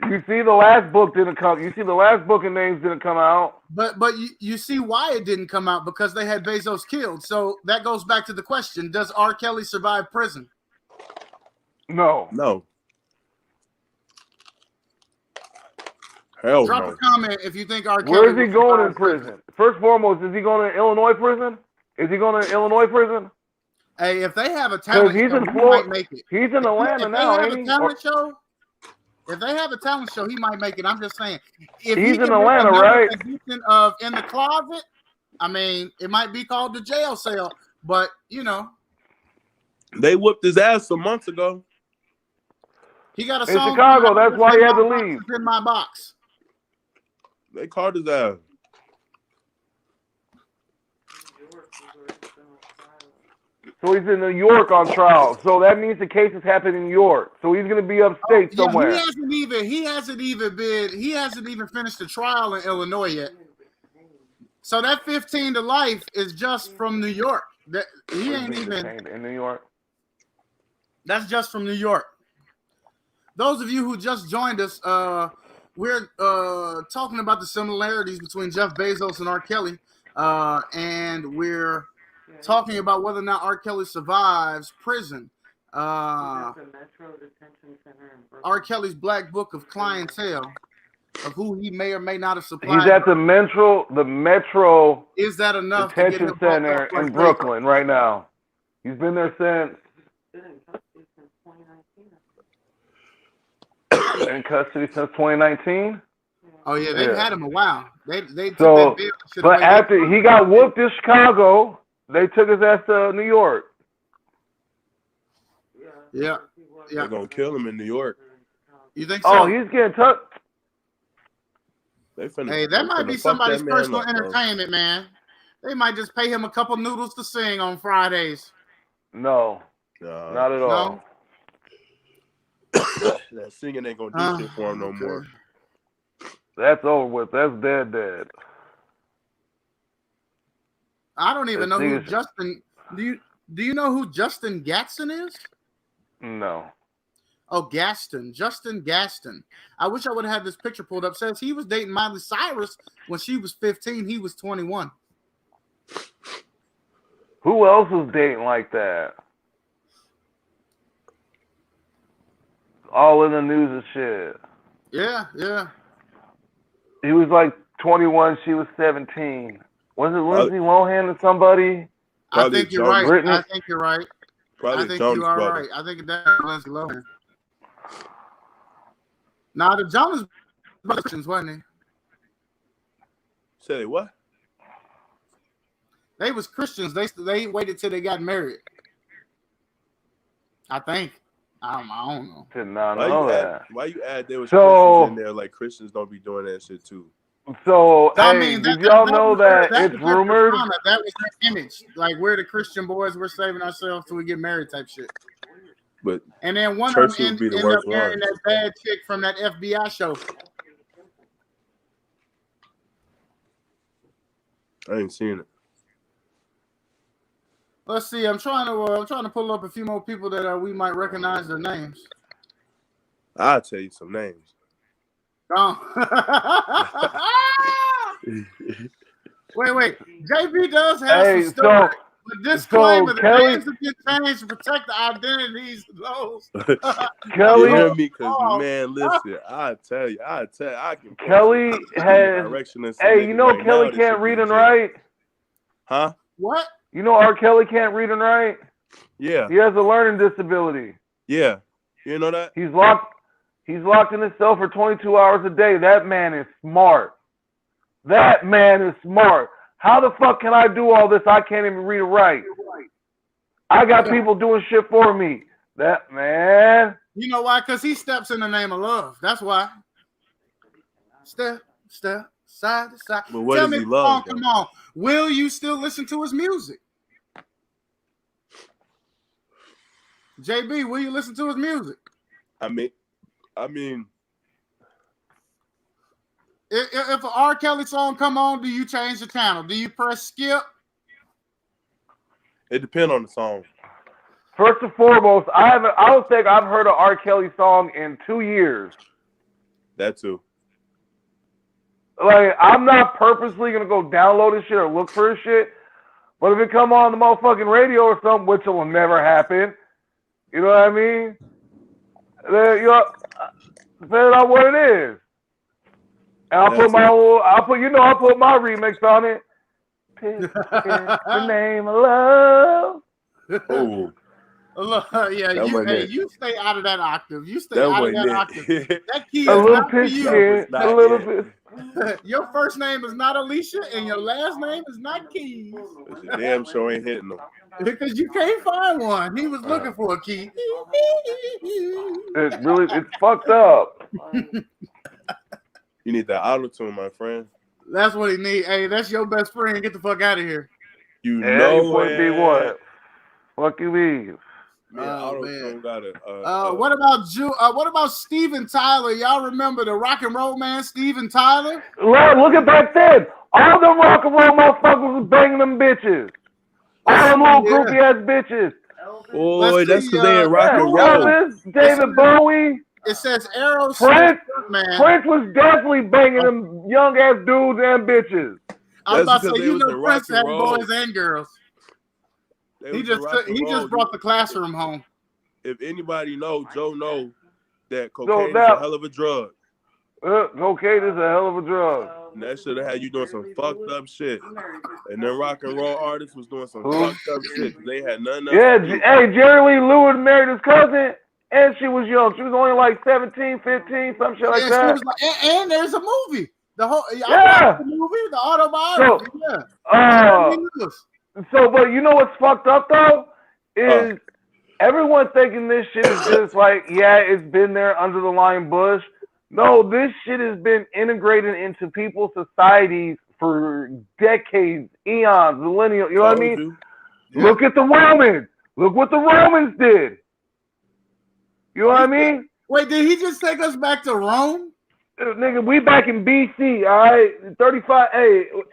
You see, the last book didn't come. You see, the last book and names didn't come out. But you see why it didn't come out, because they had Bezos killed. So that goes back to the question: does R. Kelly survive prison? No. No. Hell Drop no. a comment if you think R. Kelly. Where is he going in prison? First and foremost, is he going to Illinois prison? Is he going to Illinois prison? Hey, if they have a talent Because he's show, in he Florida. might make it. He's in Atlanta If now, they have ain't a he? talent show, if they have a talent show, he might make it. I'm just saying. If He's he in can Atlanta, make another right? edition of In the Closet, I mean, it might be called the jail cell, but you know, They whooped his ass some months ago. he got a In song. Chicago, that's why he had to leave. In my box. They caught his ass. So he's in New York on trial. So that means the case is happening in New York. So he's going to be upstate somewhere. He hasn't even finished the trial in Illinois yet. So that 15 to life is just from New York. He ain't even in New York. That's just from New York. Those of you who just joined us, we're talking about the similarities between Jeff Bezos and R. Kelly, and we're talking about whether or not R. Kelly survives prison. R. Kelly's Black Book of Clientele, of who he may or may not have supplied. He's at the Metro Is that enough detention center in Brooklyn right now. He's been there since. In custody since 2019. Oh yeah, they've had him a while. They took so, that bill, but after he got whooped in Chicago, they took his ass to New York. Yeah. They're gonna kill him in New York. You think so? Oh, he's getting tough. Hey, that might be somebody's personal entertainment, man. They might just pay him a couple noodles to sing on Fridays. No, not at all. No? That singing ain't gonna do shit for him no more. That's over with. That's dead. I don't even know who Justin. Do you know who Justin Gatson is? No. Oh, Gaston. Justin Gaston. I wish I would have had this picture pulled up. Says he was dating Miley Cyrus when she was 15. He was 21. Who else was dating like that? All in the news and shit. Yeah. He was like 21. She was 17. Was it Lindsay Lohan or somebody? I think you're right. Britney? I think you're right. Probably I think Jonas you are Brothers. right. I think that's Lindsay Lohan. Now the Jonas Brothers, wasn't he? Say what? They was Christians. They waited till they got married. I think. I don't know. Did not know that. Why you add there was Christians in there? Like Christians don't be doing that shit too. So, did y'all know that it's rumored? That was their image. Like, we're the Christian boys. We're saving ourselves till we get married type shit. But and then one of them ended up marrying that bad chick from that FBI show. I ain't seen it. Let's see. I'm trying to pull up a few more people that we might recognize their names. I'll tell you some names. Oh. Wait. JB does have some story. But disclaimer, the names have been changed to protect the identities of those. Kelly, you hear me? Because, man, listen, I tell you, I can. Kelly has. Hey, you know Kelly can't read and write? Huh? What? You know R. Kelly can't read and write? Yeah. He has a learning disability. Yeah. You know that? He's locked in his cell for 22 hours a day. That man is smart. How the fuck can I do all this? I can't even read or write. I got people doing shit for me. That man. You know why? Because he steps in the name of love. That's why. Step, side to side. But what does he love? Come on. Will you still listen to his music? JB, will you listen to his music? I mean, if an R. Kelly song come on, do you change the channel? Do you press skip? It depends on the song. First and foremost, I don't think I've heard an R. Kelly song in 2 years. That too. Like, I'm not purposely gonna go download this shit or look for this shit. But if it come on the motherfucking radio or something, which will never happen, you know what I mean? Then, depending on what it is. And I'll put my remix on it. Pick the name of love. Oh. Yeah, you stay out of that octave. You stay That out of that wasn't octave. it. That key is A little not for pitch you. kid, Not a little yet. bit. Your first name is not Alicia, and your last name is not Keys. Your damn show ain't hitting them. Because you can't find one. He was looking for a key. It's fucked up. You need that auto-tune, my friend. That's what he need. Hey, that's your best friend. Get the fuck out of here. You Yeah, know you put me what? Fuck you mean? Man, auto-tune got it. What about Steven Tyler? Y'all remember the rock and roll man, Steven Tyler? Look at back then. All the rock and roll motherfuckers was banging them bitches. All them little groupie ass bitches. Boy, that's because they in rock and roll. David Bowie. It says Arrow. Prince was definitely banging them young ass dudes and bitches. I was about to say, you know, Prince had boys and girls. He just brought the classroom home. If anybody know, Joe know that cocaine is a hell of a drug. Cocaine is a hell of a drug. And that should have had you doing some fucked up shit. And then rock and roll artists was doing some fucked up shit. They had nothing else. Yeah, hey, Jerry Lee Lewis married his cousin, and she was young. She was only like 17, 15, some shit like that. She was and there's a movie. The movie, the autobiography. But you know what's fucked up though is everyone thinking this shit is just like, it's been there under the lime bush. No, this shit has been integrated into people's societies for decades, eons, millennials. You know what I mean? Yeah. Look at the Romans. Look what the Romans did. You know what I mean? Wait, did he just take us back to Rome? Nigga, we back in BC, all right?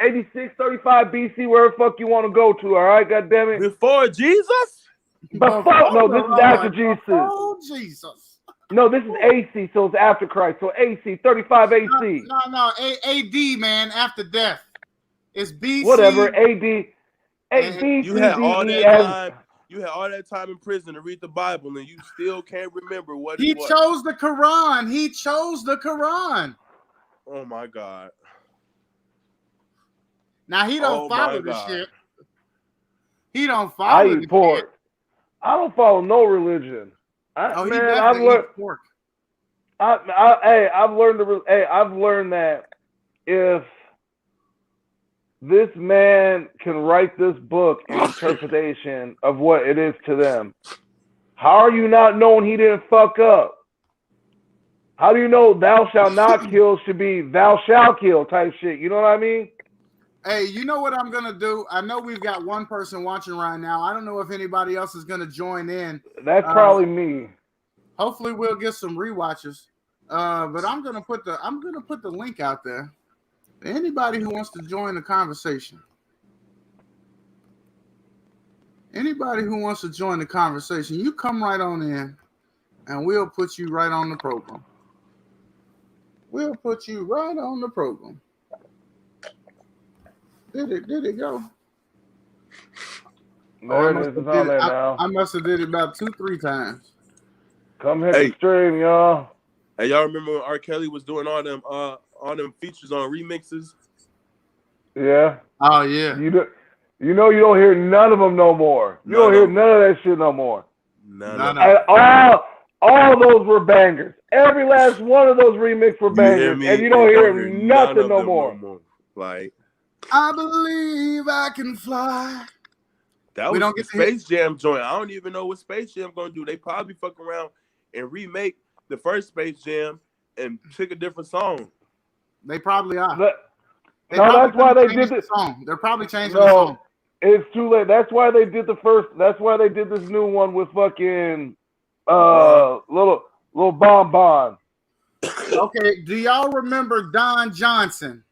86, 35 BC, wherever the fuck you want to go to, all right? God damn it. Before Jesus? This is after Jesus. Oh, Jesus. No, this is AC, so it's after Christ. So AC, 35 AC. No, AD, man, after death. It's BC. Whatever, AD. You had all that time. You had all that time in prison to read the Bible, and you still can't remember what he chose the Quran. He chose the Quran. Oh my God! Now he don't follow the shit. He don't follow. I eat pork. I don't follow no religion. I've learned that if this man can write this book in interpretation of what it is to them, how are you not knowing he didn't fuck up? How do you know thou shalt not kill should be thou shalt kill type shit? You know what I mean? Hey, you know what I'm going to do? I know we've got one person watching right now. I don't know if anybody else is going to join in. That's probably me. Hopefully we'll get some rewatches. But I'm going to put the link out there. Anybody who wants to join the conversation. Anybody who wants to join the conversation, you come right on in and we'll put you right on the program. We'll put you right on the program. Did it go? I must have did it about 2-3 times. Come hit the stream, y'all. Hey, y'all remember when R. Kelly was doing all them features on remixes? Yeah. Oh yeah. You don't hear none of them no more. You don't hear none of that shit no more. None. All those were bangers. Every last one of those remixes were bangers, and you don't hear nothing no more. Like, I believe I can fly. That was the Space Jam joint. I don't even know what Space Jam gonna do. They probably fuck around and remake the first Space Jam and pick a different song. They probably are. That's why they did the song. They're probably changing the song. It's too late. That's why they did the first. That's why they did this new one with fucking little Bon Bon. Okay, do y'all remember Don Johnson?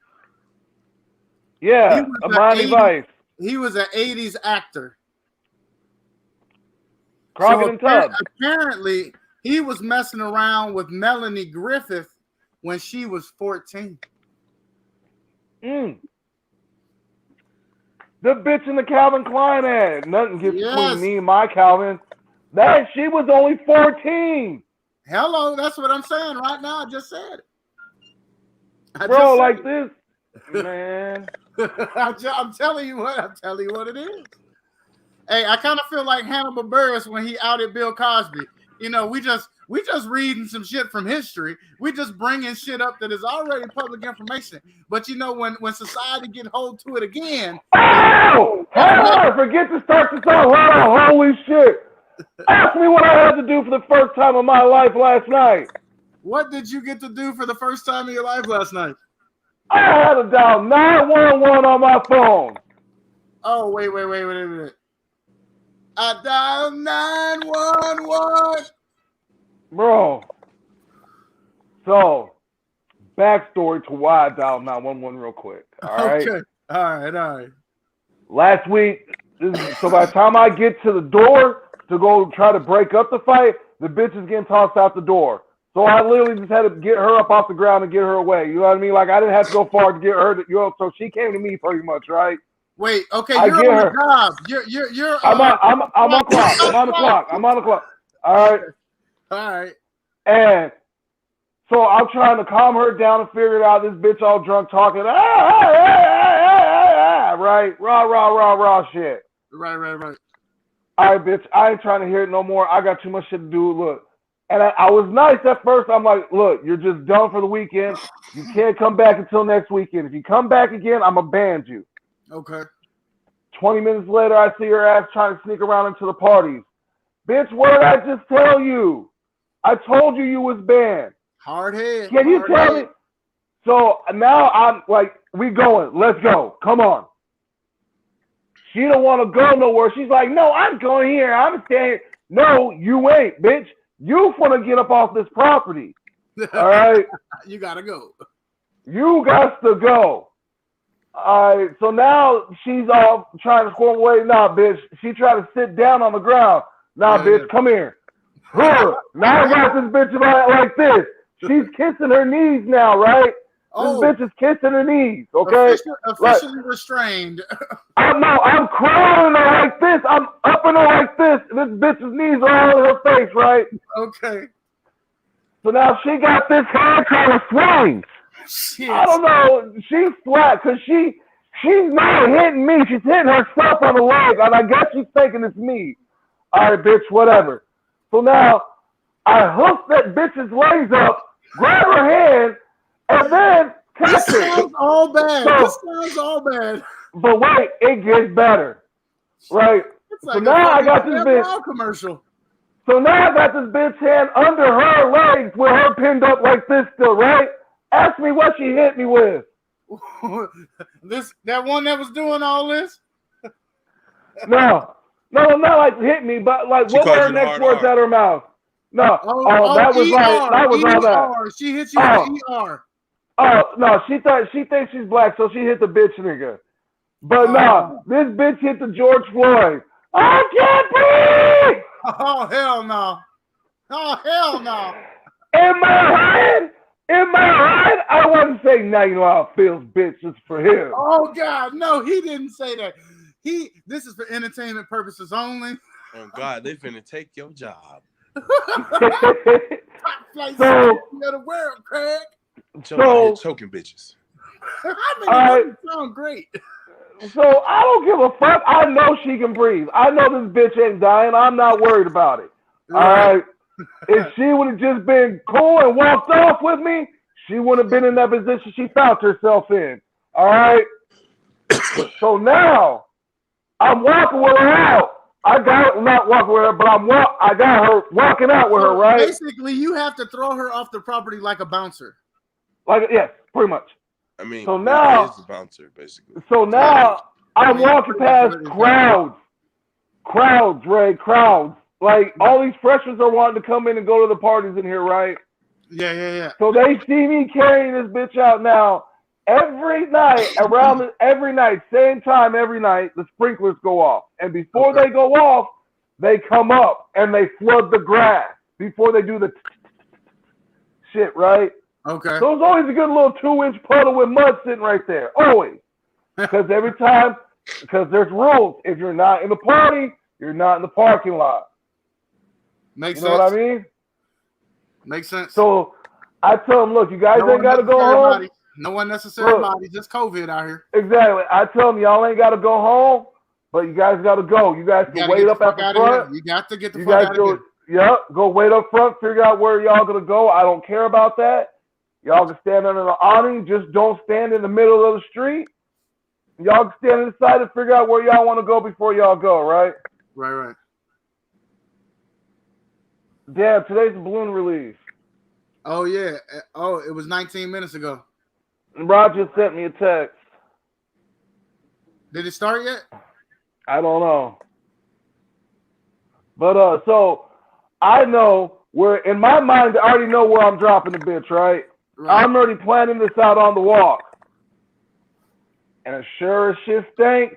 Yeah, Miami Vice. He was an 80s actor. Crockett and Tubbs. Apparently, he was messing around with Melanie Griffith when she was 14. The bitch in the Calvin Klein ad. Nothing gets between me and my Calvin. That she was only 14. Hello, that's what I'm saying right now. I just said it. Bro, like this, man. I'm telling you what it is. Hey, I kind of feel like Hannibal Buress when he outed Bill Cosby. You know, we just reading some shit from history. We just bringing shit up that is already public information. But you know, when society get hold to it again. Oh, hold on! Forget to start this off. Hold on! Holy shit! Ask me what I had to do for the first time in my life last night. What did you get to do for the first time in your life last night? I had to dial 911 on my phone. Oh, wait a minute. I dialed 911. Bro. So, backstory to why I dialed 911 real quick. All right? Okay. All right. Last week, so by the time I get to the door to go try to break up the fight, the bitch is getting tossed out the door. So I literally just had to get her up off the ground and get her away. You know what I mean? Like, I didn't have to go far to get her. So she came to me pretty much, right? Wait, okay, you're on the job. You're I'm on the clock. I'm on the clock. All right. And so I'm trying to calm her down and figure it out. This bitch all drunk talking, right? Raw shit. Right. All right, bitch, I ain't trying to hear it no more. I got too much shit to do. Look. And I was nice at first. I'm like, look, you're just done for the weekend. You can't come back until next weekend. If you come back again, I'm going to ban you. Okay. 20 minutes later, I see her ass trying to sneak around into the parties. Bitch, what did I just tell you? I told you was banned. Hard head. Can you tell me? So now I'm like, we going. Let's go. Come on. She don't want to go nowhere. She's like, no, I'm going here. I'm staying. No, you ain't, bitch. You want to get up off this property. All right? You got to go. You got to go. All right. So now she's all trying to squirm away. Nah, bitch. She tried to sit down on the ground. Nah, bitch, come here. Now I got this bitch like this. She's kissing her knees now, right? This bitch is kissing her knees, okay? Officially restrained. I'm crawling her like this. I'm upping her like this. This bitch's knees are all in her face, right? Okay. So now she got this hair trying to swing. Shit. I don't know. She's flat because she's not hitting me. She's hitting herself on the leg, and I guess she's thinking it's me. All right, bitch, whatever. So now I hook that bitch's legs up, grab her hand, and then this sounds all bad. But wait, it gets better, right? Like so now I got this bitch commercial. So now I got this bitch hand under her legs with her pinned up like this still, right? Ask me what she hit me with. That one that was doing all this? No, not like hit me, but like what were her next words out her mouth? No, that was all that. She hit you with ER. Oh no, she thinks she's black, so she hit the bitch nigga. But no, this bitch hit the George Floyd. I can't breathe. Oh hell no! Oh hell no! In my head, I wouldn't say now you know how it feels, bitch. It's for him. Oh God, no, he didn't say that. This is for entertainment purposes only. Oh God, they finna take your job. Top flight of the world, Craig. Choking bitches. I mean, it sound great. So I don't give a fuck. I know she can breathe. I know this bitch ain't dying. I'm not worried about it. All right. If she would have just been cool and walked off with me, she wouldn't have been in that position she found herself in. All right. So now I'm walking with her out. I got not walking with her, but I got her walking out with her, right? Basically, you have to throw her off the property like a bouncer. Yes, pretty much. I mean, so now is the bouncer basically. So now I'm walking past crowds, Ray, crowds. Like all these freshmen are wanting to come in and go to the parties in here, right? Yeah. So they see me carrying this bitch out now. Every night, same time every night, the sprinklers go off. And before they go off, they come up and they flood the grass before they do the shit, right? Okay. So it's always a good little 2-inch puddle with mud sitting right there. Always. Because because there's rules. If you're not in the party, you're not in the parking lot. Makes sense. You know what I mean? Makes sense. So I tell them, look, you guys ain't got to go home. No unnecessary body, just COVID out here. Exactly. I tell them, y'all ain't got to go home, but you guys got to go. You guys can wait up at the front. You got to get the fuck out of here. Yep, go wait up front, figure out where y'all going to go. I don't care about that. Y'all can stand under the awning. Just don't stand in the middle of the street. Y'all can stand inside and figure out where y'all want to go before y'all go, right? Right. Damn, today's the balloon release. Oh, yeah. Oh, it was 19 minutes ago. Rod just sent me a text. Did it start yet? I don't know. But, so, I know where, in my mind, I already know where I'm dropping the bitch, right? I'm already planning this out on the walk. And as sure as shit stinks,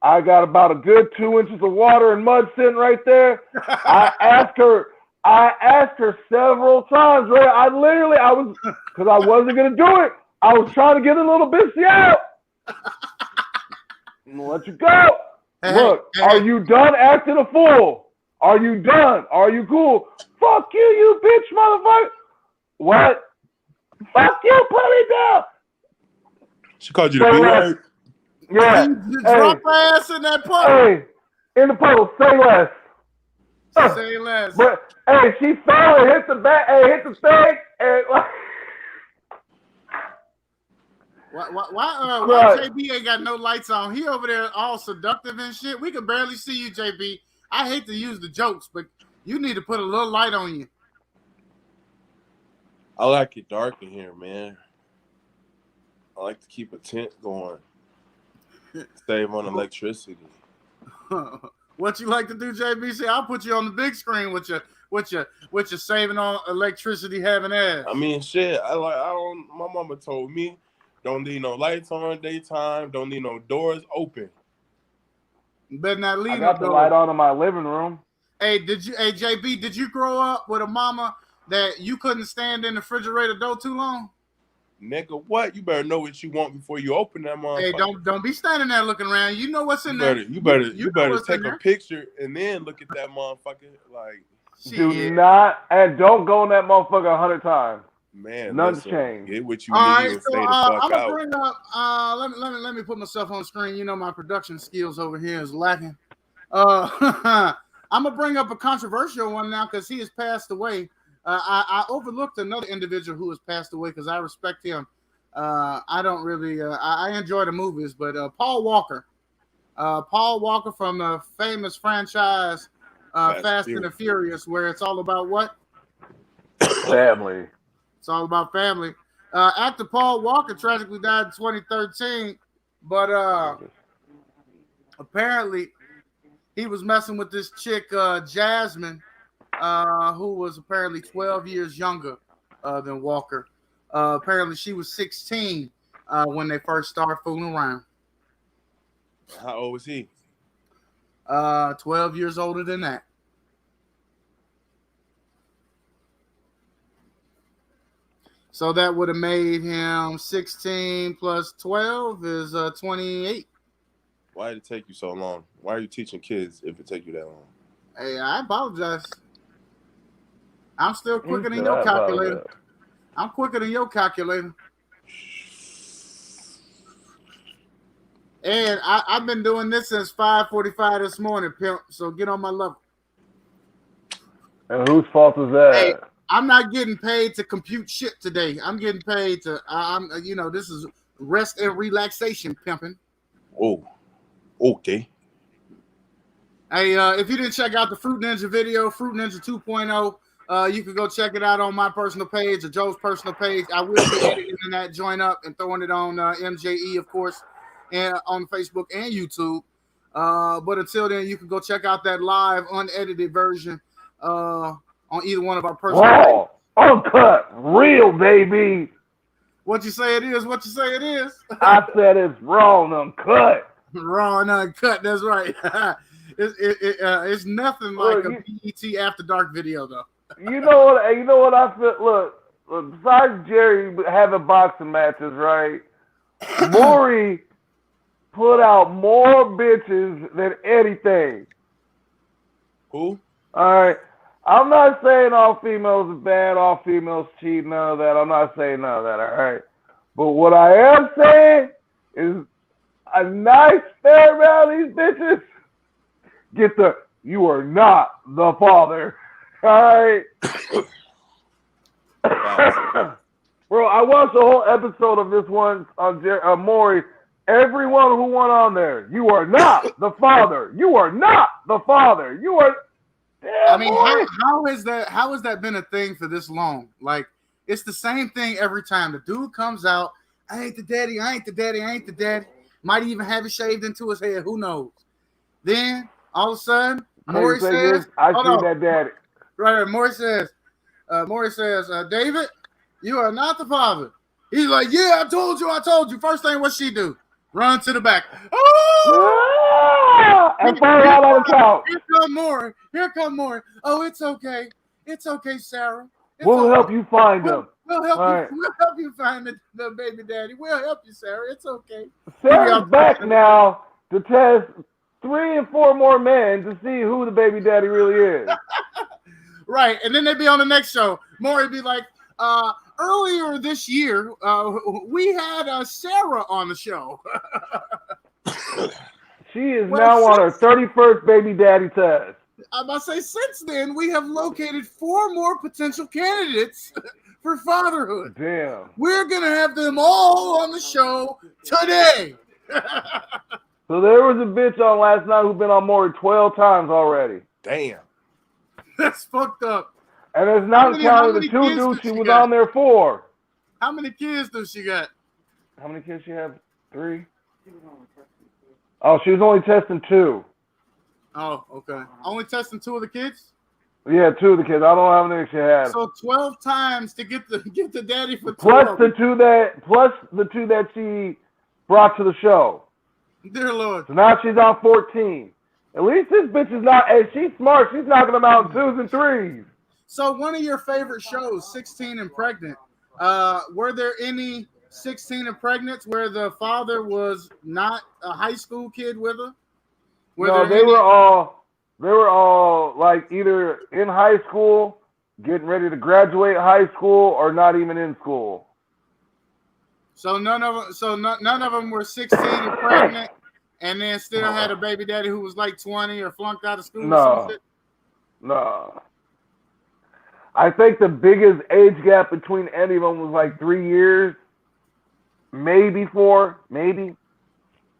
I got about a good 2 inches of water and mud sitting right there. I asked her several times, right? Because I wasn't going to do it. I was trying to get a little bitchy out. I'm going to let you go. Look, are you done acting a fool? Are you done? Are you cool? Fuck you, you bitch motherfucker. What? Fuck you, put it down. She called you the B-word? Yeah. You drop ass in that puddle. Hey, in the puddle, say less. Say less. But, hey, she fell and hit the back, hit the thing, and like. Why JB ain't got no lights on? He over there all seductive and shit. We can barely see you, JB. I hate to use the jokes, but you need to put a little light on you. I like it dark in here, man. I like to keep a tent going. Save on electricity. What you like to do, JB? Say, I'll put you on the big screen with your saving on electricity having ass. I mean, shit. My mama told me, don't need no lights on daytime. Don't need no doors open. You better not leave. I got the light on in my living room. Hey, JB, did you grow up with a mama that you couldn't stand in the refrigerator door too long? Nigga, what? You better know what you want before you open that motherfucker. Hey, don't be standing there looking around. You know what's in there. You better take a picture and then look at that motherfucker. Like, do not, and don't go in that motherfucker 100 times. Man, nothing's changed. Get what you need and stay the fuck I'm out. Bring up, let me put myself on screen. You know my production skills over here is lacking. I'm gonna bring up a controversial one now because he has passed away. I overlooked another individual who has passed away because I respect him. I don't really. I enjoy the movies, but Paul Walker. Paul Walker from the famous franchise Fast and the Furious, where it's all about what? Family. It's all about family. Actor Paul Walker tragically died in 2013, but apparently he was messing with this chick, Jasmine, who was apparently 12 years younger than Walker. Apparently she was 16 when they first started fooling around. How old was he? 12 years older than that. So that would have made him 16 plus 12 is 28. Why did it take you so long? Why are you teaching kids if it take you that long? Hey, I apologize. I'm still quicker than your calculator. I'm quicker than your calculator. And I've been doing this since 5:45 this morning, pimp. So get on my level. And whose fault is that? Hey, I'm not getting paid to compute shit today. I'm getting paid to. This is rest and relaxation, pimping. Oh, okay. Hey, if you didn't check out the Fruit Ninja video, Fruit Ninja 2.0, you can go check it out on my personal page or Joe's personal page. I will be editing that joint up and throwing it on MJE, of course, and on Facebook and YouTube. But until then, you can go check out that live, unedited version on either one of our personal pages. Uncut, real, baby. What you say it is, what you say it is. I said it's raw and uncut. Raw and uncut, that's right. It's nothing like a BET After Dark video, though. You know what I feel? Look, besides Jerry having boxing matches, right? Maury put out more bitches than anything. Who? All right. I'm not saying all females are bad, all females cheat, none of that. I'm not saying none of that, all right? But what I am saying is a nice fair amount of these bitches get the, you are not the father, all right? Bro, I watched the whole episode of this one on Maury. Everyone who went on there, you are not the father. You are not the father. You are... Damn, I mean, how has that been a thing for this long? Like, it's the same thing every time. The dude comes out, I ain't the daddy, I ain't the daddy, I ain't the daddy. Might even have it shaved into his head. Who knows? Then all of a sudden, Maury says, I see that daddy. Right, Maury says, David, you are not the father. He's like, yeah, I told you. First thing, what she do? Run to the back. Oh! And fall out on the couch. Here come more. Oh, it's okay. It's okay, Sarah. We'll help you find him. We'll help you find the baby daddy. We'll help you, Sarah. It's okay. Sarah's back now to test 3 and 4 more men to see who the baby daddy really is. Right. And then they'd be on the next show. Maury be like, earlier this year, we had Sarah on the show. She is now on her 31st baby daddy test. I'm about to say, since then, we have located 4 more potential candidates for fatherhood. Damn. We're going to have them all on the show today. So there was a bitch on last night who's been on Maury 12 times already. Damn. That's fucked up. And it's not counting the 2 dudes she was on there for. How many kids does she got? How many kids she have? 3? Oh, she was only testing 2. Oh, okay. Only testing 2 of the kids? Yeah, 2 of the kids. I don't know how many she had. So 12 times to get the daddy for 2. Plus the 2 that she brought to the show. Dear Lord. So now she's on 14. At least this bitch is not. Hey, she's smart. She's knocking them out in 2s and 3s. So one of your favorite shows, 16 and Pregnant. Were there any 16 and Pregnants where the father was not a high school kid with her? No, they were all like either in high school, getting ready to graduate high school, or not even in school. So none of them were 16 and pregnant, and then still had a baby daddy who was like 20 or flunked out of school. No. I think the biggest age gap between any of them was like 3 years, maybe 4, maybe.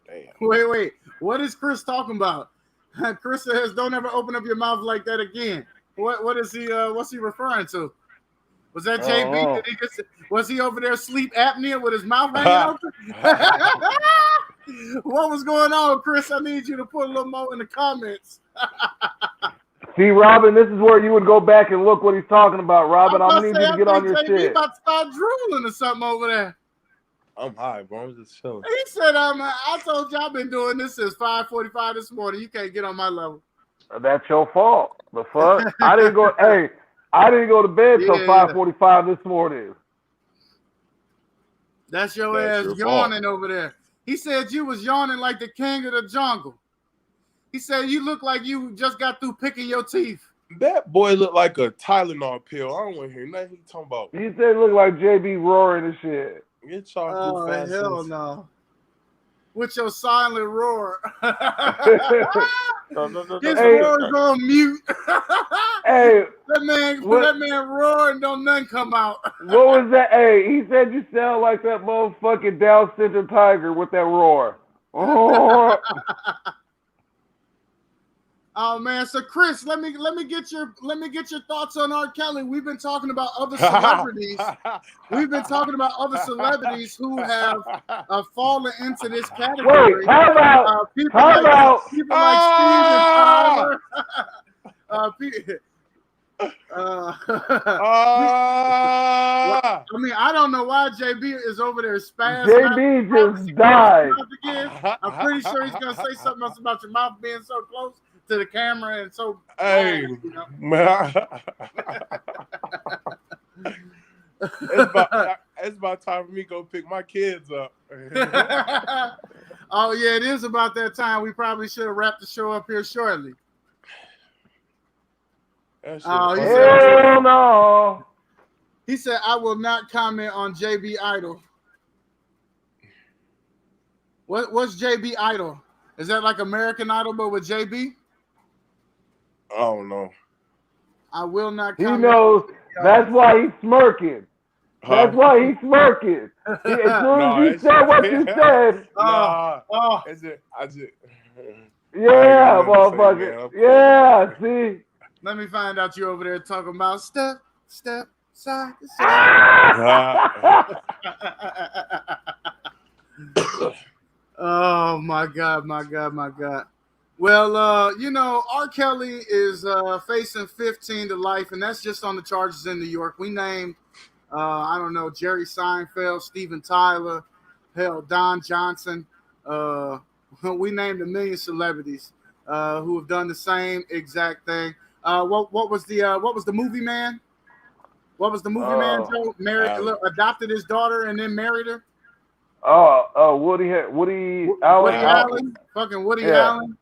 Damn. Wait. What is Chris talking about? Chris says, "Don't ever open up your mouth like that again." What is he? What's he referring to? Was that JB? Was he over there sleep apnea with his mouth hanging open? What was going on, Chris? I need you to put a little more in the comments. See, Robin, this is where you would go back and look what he's talking about, Robin. I'm gonna need you to get on your shit. He about to start drooling or something over there. I'm high, bro. I'm just chilling. He said, I told you I've been doing this since 5:45 this morning. You can't get on my level. That's your fault. The fuck? I didn't go to bed till 5:45 this morning. That's your ass yawning over there. He said you was yawning like the king of the jungle. He said you look like you just got through picking your teeth. That boy looked like a Tylenol pill. I don't want to hear nothing he's talking about. He said look like JB roaring and shit. Get y'all fast. Hell no. With your silent roar. No. His roar's on mute. Hey, that man roar and don't nothing come out. What was that? Hey, he said you sound like that motherfucking Down syndrome tiger with that roar. Oh. Oh man, so Chris, let me get your thoughts on R. Kelly. We've been talking about other celebrities. Who have fallen into this category. Wait, how about people like Steve and I mean, I don't know why JB is over there spazzing. JB just died. I'm pretty sure he's gonna say something else about your mouth being so close to the camera and so hey, you know? man. It's about time for me to go pick my kids up. Oh yeah, it is about that time. We probably should have wrapped the show up here shortly. Hell no. He said, "I will not comment on JB Idol." What's JB Idol? Is that like American Idol but with JB? I don't know. I will not He comment. knows. That's why he's smirking. That's why he's smirking. As soon as you said what you said. I just. Yeah, motherfucker. Yeah, see. Let me find out you over there talking about step, side to side. Oh my God. Well, R. Kelly is facing 15 to life, and that's just on the charges in New York. We named, I don't know, Jerry Seinfeld, Steven Tyler, hell, Don Johnson. We named a million celebrities who have done the same exact thing. What was the movie man? What was the movie man, Joe? Adopted his daughter and then married her. Woody Allen. Fucking Woody Allen.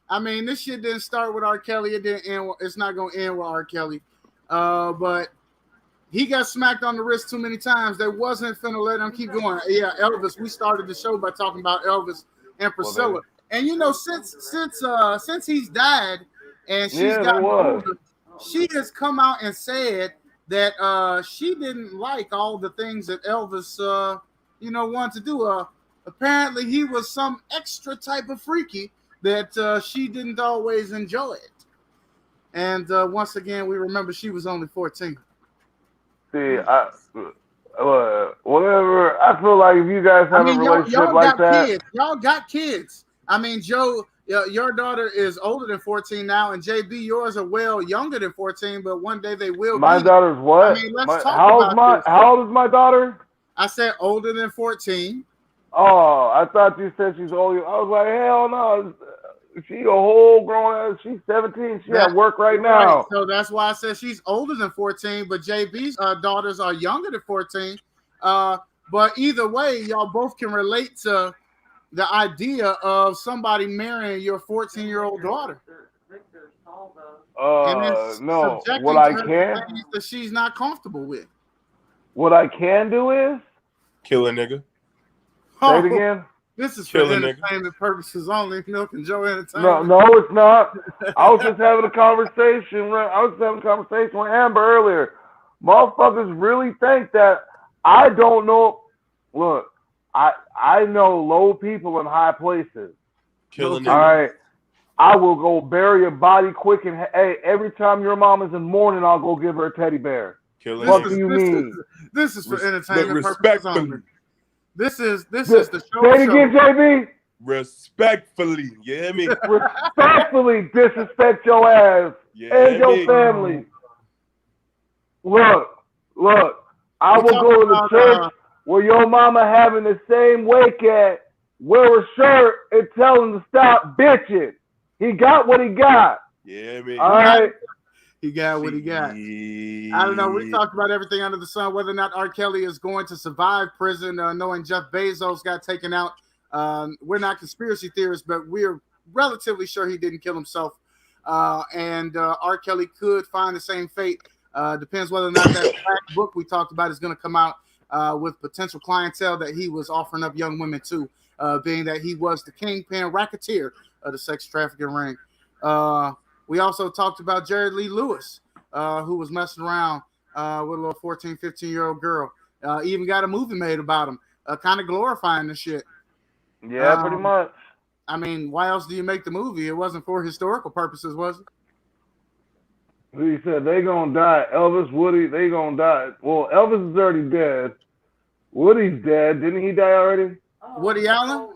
I mean, this shit didn't start with R. Kelly. It didn't end. It's not gonna end with R. Kelly. But he got smacked on the wrist too many times. They wasn't finna let him keep going. Yeah, Elvis. We started the show by talking about Elvis and Priscilla. And since he's died and she's gotten older, she has come out and said that she didn't like all the things that Elvis wanted to do. Apparently he was some extra type of freaky that she didn't always enjoy it. And once again, we remember she was only 14. See, whatever. I feel like if you guys have a relationship like that, y'all got kids. I mean, Joe, your daughter is older than 14 now, and JB, yours are well younger than 14, but one day they will. My daughter's what? I mean, let's talk about this. How old is my daughter? I said older than 14. Oh, I thought you said she's older. I was like, hell no. She a whole grown ass. She's 17. She at work right now. Right. So that's why I said she's older than 14, but JB's daughters are younger than 14. But either way, y'all both can relate to the idea of somebody marrying your 14-year-old daughter. No. What I can that she's not comfortable with. What I can do is kill a nigga. Say it again. This is for entertainment purposes only. Milk and Joe Entertainment. No, it's not. I was just having a conversation. With Amber earlier. Motherfuckers really think that I don't know. Look, I know low people in high places. Kill a nigga. All right. I will go bury a body quick and hey, every time your mom is in mourning, I'll go give her a teddy bear. Kill a What nigga. do you mean? This is for entertainment purposes only. This is the show. Say it again, JB. Respectfully, you hear me? Respectfully disrespect your ass and your family. Look. I will go to the church where your mama having the same wake at, wear a shirt and tell him to stop bitching. He got what he got. Yeah, man. All right. He got what he got. I don't know. We talked about everything under the sun, whether or not R. Kelly is going to survive prison, knowing Jeff Bezos got taken out. We're not conspiracy theorists, but we're relatively sure he didn't kill himself. And R. Kelly could find the same fate. Depends whether or not that black book we talked about is going to come out with potential clientele that he was offering up young women to, being that he was the kingpin racketeer of the sex trafficking ring. We also talked about Jared Lee Lewis, who was messing around with a little 14, 15-year-old girl. Even got a movie made about him, kind of glorifying the shit. Yeah, pretty much. I mean, why else do you make the movie? It wasn't for historical purposes, was it? He said they gonna die. Elvis, Woody, they gonna die. Well, Elvis is already dead. Woody's dead. Didn't he die already? Woody Allen?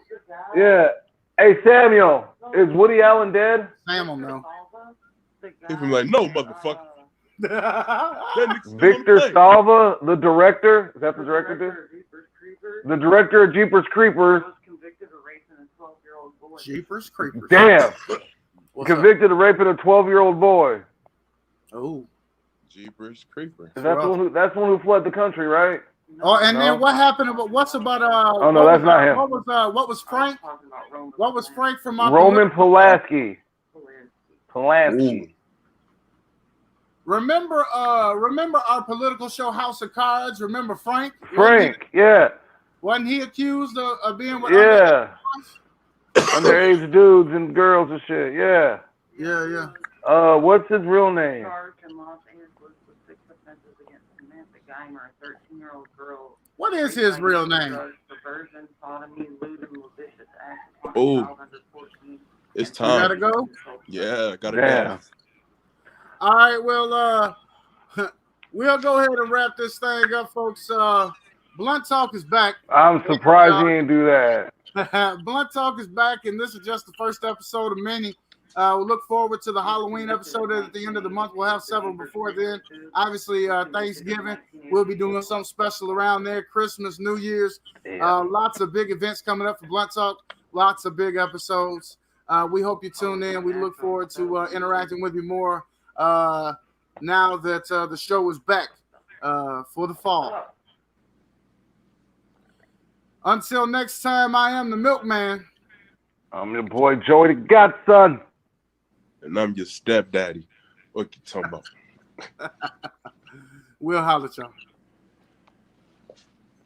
Yeah. Hey, Samuel, is Woody Allen dead? Samuel, no. He's like, no, motherfucker. Victor Salva, the director. Is that the director? The director of Jeepers Creepers. Jeepers Creepers. Damn. Convicted of raping a 12-year-old boy. Oh. Jeepers Creepers. That's one who fled the country, right? Oh, and then what happened? What's about Oh no, that's not him. What was Frank? What was Frank from Roman Polanski? Polanski. Remember our political show House of Cards? Remember Frank? Yeah. Wasn't he accused of being with underage dudes and girls and shit? Yeah. Yeah. What's his real name? What is his real name? Oh, it's time. You gotta go? Yeah, gotta go. All right, well, we'll go ahead and wrap this thing up, folks. Blunt Talk is back. I'm surprised he didn't do that. Blunt Talk is back, and this is just the first episode of many. We'll look forward to the Halloween episode at the end of the month. We'll have several before then. Obviously, Thanksgiving, we'll be doing something special around there. Christmas, New Year's, lots of big events coming up for Blunt Talk. Lots of big episodes. We hope you tune in. We look forward to interacting with you more now that the show is back for the fall. Until next time, I am the Milkman. I'm your boy Joey the Godson. And I'm your stepdaddy. What you talking about? We'll holler at y'all.